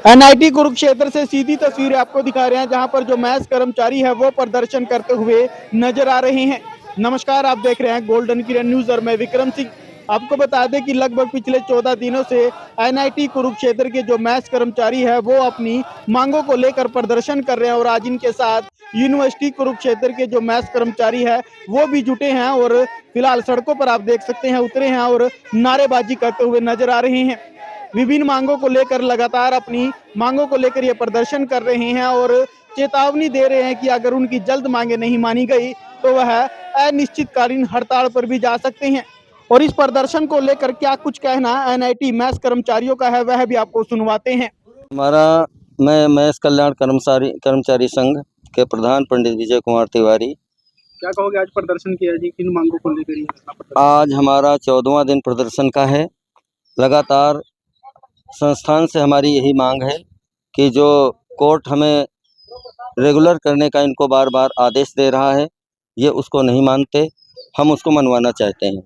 NIT Kurukshetra से सीधी तस्वीरें आपको दिखा रहे हैं, जहां पर जो मैथ्स कर्मचारी है वो प्रदर्शन करते हुए नजर आ रहे हैं। नमस्कार, आप देख रहे हैं गोल्डन किरण न्यूज और मैं विक्रम सिंह। आपको बता दें कि लगभग पिछले 14 दिनों से एनआईटी कुरुक्षेत्र के जो मैथ्स कर्मचारी है वो अपनी मांगों को लेकर प्रदर्शन कर रहे हैं और आज इनके साथ यूनिवर्सिटी कुरुक्षेत्र के जो मैथ्स कर्मचारी है वो भी जुटे हैं और फिलहाल सड़कों पर आप देख सकते हैं उतरे हैं और नारेबाजी करते हुए नजर आ रहे हैं। विभिन्न मांगों को लेकर लगातार अपनी मांगों को लेकर ये प्रदर्शन कर रहे हैं और चेतावनी दे रहे हैं कि अगर उनकी जल्द मांगे नहीं मानी गई तो वह अनिश्चितकालीन हड़ताल पर भी जा सकते हैं। और इस प्रदर्शन को लेकर क्या कुछ कहना एनआईटी मैथ्स कर्मचारियों का है वह भी आपको सुनवाते हैं। हमारा मैं मैथ्स कल्याण कर्मचारी संघ के प्रधान पंडित विजय कुमार तिवारी। क्या कहोगे, आज प्रदर्शन किया जी, किन मांगों को लेकर? आज हमारा 14वां दिन प्रदर्शन का है। लगातार संस्थान से हमारी यही मांग है कि जो कोर्ट हमें रेगुलर करने का इनको बार बार आदेश दे रहा है, ये उसको नहीं मानते, हम उसको मनवाना चाहते हैं।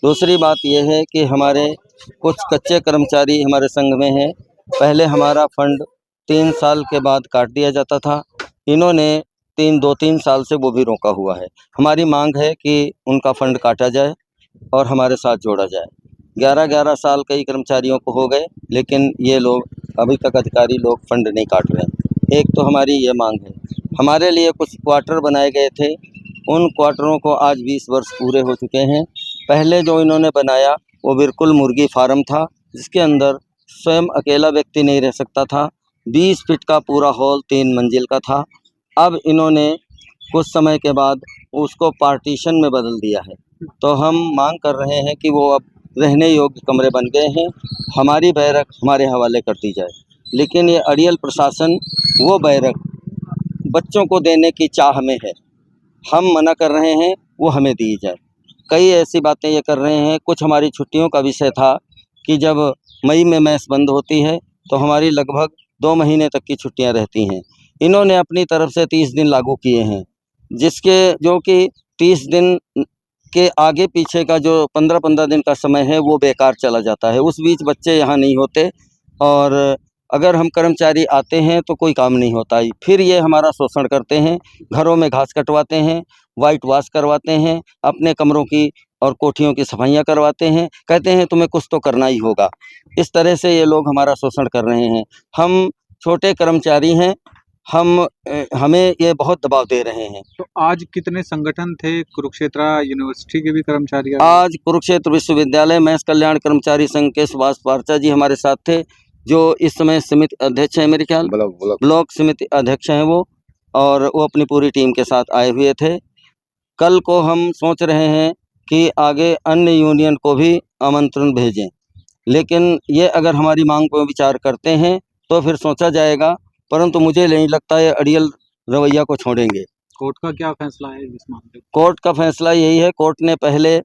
दूसरी बात यह है कि हमारे कुछ कच्चे कर्मचारी हमारे संघ में हैं। पहले हमारा फंड 3 साल के बाद काट दिया जाता था, इन्होंने 2-3 साल से वो भी रोका हुआ है। हमारी मांग है कि उनका फंड काटा जाए और हमारे साथ जोड़ा जाए। 11-11 साल कई कर्मचारियों को हो गए, लेकिन ये लोग अभी तक अधिकारी लोग फंड नहीं काट रहे। एक तो हमारी ये मांग है। हमारे लिए कुछ क्वार्टर बनाए गए थे, उन क्वार्टरों को आज 20 वर्ष पूरे हो चुके हैं। पहले जो इन्होंने बनाया वो बिल्कुल मुर्गी फार्म था, जिसके अंदर स्वयं अकेला व्यक्ति नहीं रह सकता था। 20 फीट का पूरा हॉल 3 मंजिल का था। अब इन्होंने कुछ समय के बाद उसको पार्टीशन में बदल दिया है, तो हम मांग कर रहे हैं कि वो अब रहने योग्य कमरे बन गए हैं, हमारी बैरक हमारे हवाले कर दी जाए। लेकिन ये अड़ियल प्रशासन वो बैरक बच्चों को देने की चाह में है, हम मना कर रहे हैं वो हमें दी जाए। कई ऐसी बातें ये कर रहे हैं। कुछ हमारी छुट्टियों का विषय था कि जब मई में मैस बंद होती है तो हमारी लगभग 2 महीने तक की छुट्टियां रहती हैं। इन्होंने अपनी तरफ से 30 दिन लागू किए हैं, जिसके जो कि 30 दिन के आगे पीछे का जो 15-15 दिन का समय है वो बेकार चला जाता है। उस बीच बच्चे यहाँ नहीं होते और अगर हम कर्मचारी आते हैं तो कोई काम नहीं होता। फिर ये हमारा शोषण करते हैं, घरों में घास कटवाते हैं, वाइट वॉश करवाते हैं, अपने कमरों की और कोठियों की सफाइयाँ करवाते हैं, कहते हैं तुम्हें कुछ तो करना ही होगा। इस तरह से ये लोग हमारा शोषण कर रहे हैं। हम छोटे कर्मचारी हैं, हमें ये बहुत दबाव दे रहे हैं। तो आज कितने संगठन थे? कुरुक्षेत्र यूनिवर्सिटी के भी कर्मचारी आए? आज कुरुक्षेत्र विश्वविद्यालय मैथ्स कल्याण कर्मचारी संघ के सुभाष पारचा जी हमारे साथ थे, जो इस समय समिति अध्यक्ष हैं, मेरे ख्याल ब्लॉक समिति अध्यक्ष हैं वो, और वो अपनी पूरी टीम के साथ आए हुए थे। कल को हम सोच रहे हैं कि आगे अन्य यूनियन को भी आमंत्रण भेजें, लेकिन ये अगर हमारी मांग पर विचार करते हैं तो फिर सोचा जाएगा, परंतु मुझे नहीं लगता ये अड़ियल रवैया को छोड़ेंगे। कोर्ट का क्या फैसला है इस मामले में? कोर्ट का फैसला यही है, कोर्ट ने पहले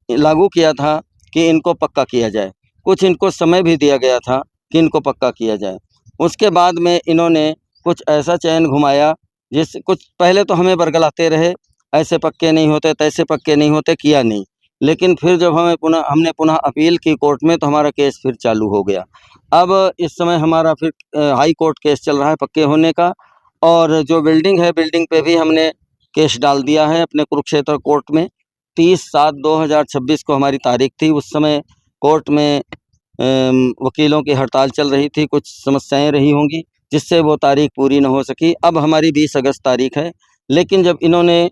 लागू किया था कि इनको पक्का किया जाए, कुछ इनको समय भी दिया गया था कि इनको पक्का किया जाए। उसके बाद में इन्होंने कुछ ऐसा चयन घुमाया जिस कुछ पहले तो हमें बरगलाते रहे, ऐसे पक्के नहीं होते, तैसे पक्के नहीं होते, किया नहीं। लेकिन फिर जब हमने पुनः अपील की कोर्ट में तो हमारा केस फिर चालू हो गया। अब इस समय हमारा फिर हाई कोर्ट केस चल रहा है पक्के होने का, और जो बिल्डिंग है बिल्डिंग पे भी हमने केस डाल दिया है अपने कुरुक्षेत्र कोर्ट में। 30/7/2026 को हमारी तारीख थी। उस समय कोर्ट में वकीलों की हड़ताल चल रही थी, कुछ समस्याएं रही होंगी जिससे वो तारीख पूरी न हो सकी। अब हमारी 20 अगस्त तारीख है, लेकिन जब इन्होंने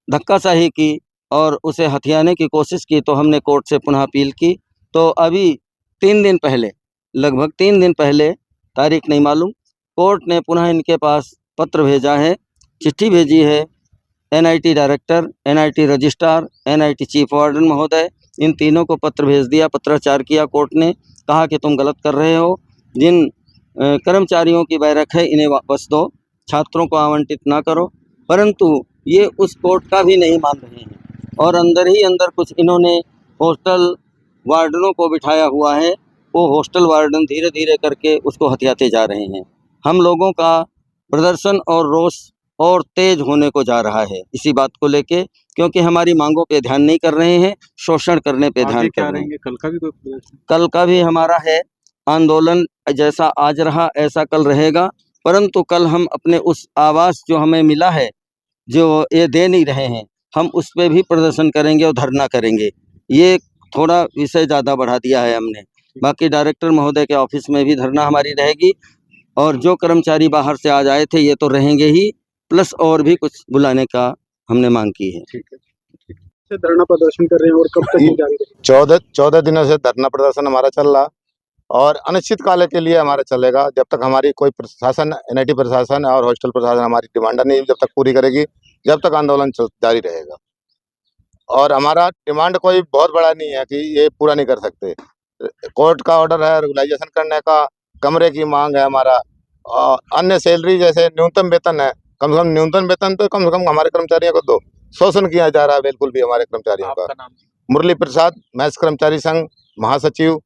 धक्काशाही की और उसे हथियाने की कोशिश की तो हमने कोर्ट से पुनः अपील की। तो अभी 3 दिन पहले, लगभग 3 दिन पहले, तारीख नहीं मालूम, कोर्ट ने पुनः इनके पास पत्र भेजा है, चिट्ठी भेजी है। NIT director, NIT registrar, NIT chief warden महोदय, इन तीनों को पत्र भेज दिया, पत्राचार किया। कोर्ट ने कहा कि तुम गलत कर रहे हो, जिन कर्मचारियों की बैरक है इन्हें वापस दो, छात्रों को आवंटित ना करो। परंतु ये उस कोर्ट का भी नहीं मान रहे हैं और अंदर ही अंदर कुछ इन्होंने हॉस्टल वार्डनों को बिठाया हुआ है। वो हॉस्टल वार्डन धीरे धीरे करके उसको हथियाते जा रहे हैं। हम लोगों का प्रदर्शन और रोष और तेज होने को जा रहा है इसी बात को लेके, क्योंकि हमारी मांगों पे ध्यान नहीं कर रहे हैं, शोषण करने पे ध्यान कर रहे हैं। कल का भी कोई प्रदर्शन? कल का भी हमारा है आंदोलन जैसा आज रहा ऐसा कल रहेगा, परंतु कल हम अपने उस आवास जो हमें मिला है, जो ये दे नहीं रहे हैं, हम उस पे भी प्रदर्शन करेंगे और धरना करेंगे। ये थोड़ा विषय ज़्यादा बढ़ा दिया है हमने। बाकी डायरेक्टर महोदय के ऑफिस में भी धरना हमारी रहेगी, और जो कर्मचारी बाहर से आज आए थे ये तो रहेंगे ही, प्लस और भी कुछ बुलाने का हमने मांग की है। ठीक है। से धरना प्रदर्शन कर रहे हैं और कब तक ये जारी रहेगा? 14 दिनों से धरना प्रदर्शन हमारा चल रहा और अनिश्चित काल के लिए हमारा चलेगा, जब तक हमारी कोई प्रशासन, एनआईटी प्रशासन और हॉस्टल प्रशासन हमारी डिमांड नहीं जब तक पूरी करेगी, जब तक आंदोलन जारी रहेगा। और हमारा डिमांड कोई बहुत बड़ा नहीं है कि ये पूरा नहीं कर सकते। कोर्ट का ऑर्डर है रेगुलाइजेशन करने का, कमरे की मांग है हमारा, अन्य सैलरी जैसे न्यूनतम वेतन है, कम से कम न्यूनतम वेतन तो कम से कम हमारे कर्मचारियों को दो। शोषण किया जा रहा है बिल्कुल भी हमारे कर्मचारियों का। आपका नाम? मुरली प्रसाद, मैस कर्मचारी संघ महासचिव,